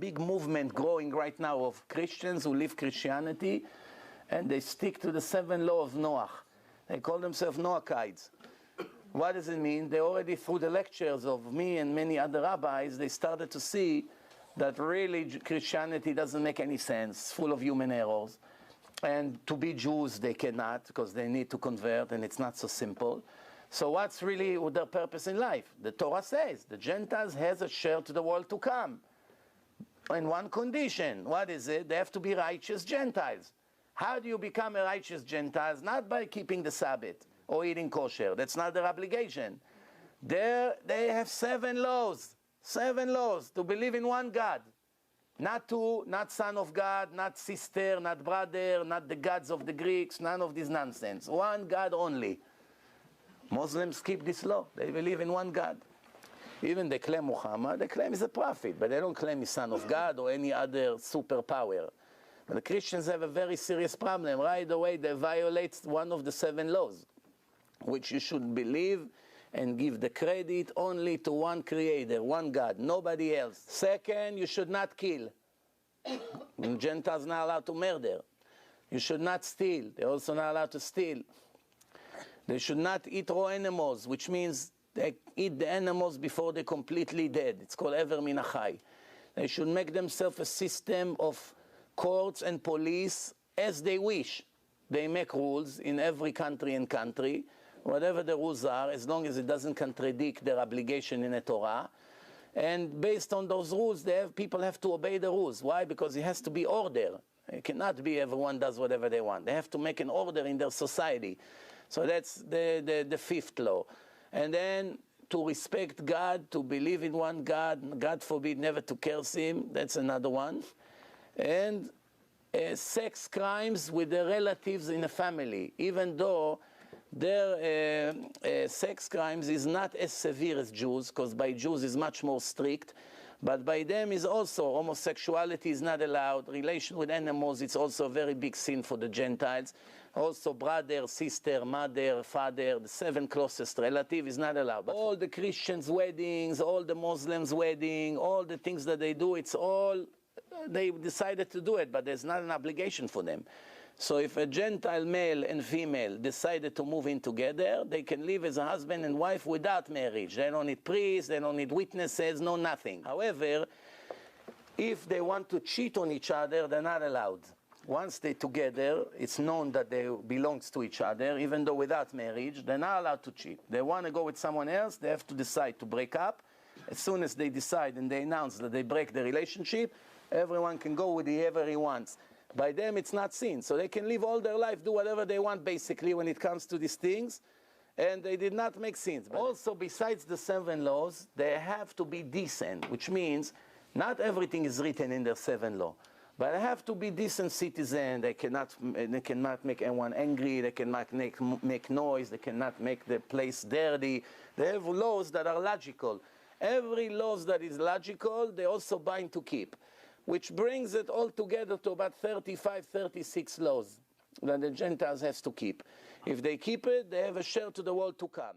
big movement growing right now of Christians who live Christianity, and they stick to the 7 laws of Noach. They call themselves Noachites. What does it mean? They already, through the lectures of me and many other rabbis, they started to see that really Christianity doesn't make any sense, full of human errors. And to be Jews, they cannot, because they need to convert, and it's not so simple. So what's really their purpose in life? The Torah says the Gentiles has a share to the world to come. In one condition. What is it? They have to be righteous Gentiles. How do you become a righteous Gentile? Not by keeping the Sabbath or eating kosher. That's not their obligation. They have 7 laws. 7 laws to believe in one God. Not two, not son of God, not sister, not brother, not the gods of the Greeks, none of this nonsense. One God only. Muslims keep this law. They believe in one God. Even they claim Muhammad, they claim he's a prophet, but they don't claim he's son of God or any other superpower. But the Christians have a very serious problem. Right away, they violate one of the 7 laws, which you should believe and give the credit only to one creator, one God, nobody else. Second, you should not kill. Gentiles not allowed to murder. You should not steal. They're also not allowed to steal. They should not eat raw animals, which means they eat the animals before they're completely dead. It's called ever min achai. They should make themselves a system of courts and police as they wish. They make rules in every country and country, whatever the rules are, as long as it doesn't contradict their obligation in the Torah. And based on those rules, people have to obey the rules. Why? Because it has to be order. It cannot be everyone does whatever they want. They have to make an order in their society. So that's the 5th law. And then to respect God, to believe in one God, God forbid never to curse him, that's another one. And sex crimes with the relatives in a family, even though their sex crimes is not as severe as Jews, because by Jews is much more strict, but by them is also homosexuality is not allowed. Relation with animals, it's also a very big sin for the Gentiles. Also brother, sister, mother, father, the 7 closest relative is not allowed. But all the Christians' weddings, all the Muslims' wedding, all the things that they do, it's all, they decided to do it, but there's not an obligation for them. So if a Gentile male and female decided to move in together, they can live as a husband and wife without marriage. They don't need priests, they don't need witnesses, no nothing. However, if they want to cheat on each other, they're not allowed. Once they're together, it's known that they belong to each other, even though without marriage, they're not allowed to cheat. They want to go with someone else, they have to decide to break up. As soon as they decide and they announce that they break the relationship, everyone can go with whoever he wants. By them, it's not sin. So they can live all their life, do whatever they want, basically, when it comes to these things. And they did not make sins. But also, besides the 7 laws, they have to be decent, which means not everything is written in their 7 law. But they have to be decent citizens. They cannot make anyone angry. They cannot make noise. They cannot make the place dirty. They have laws that are logical. Every law that is logical, they also bind to keep, which brings it all together to about 35, 36 laws that the Gentiles have to keep. If they keep it, they have a share to the world to come.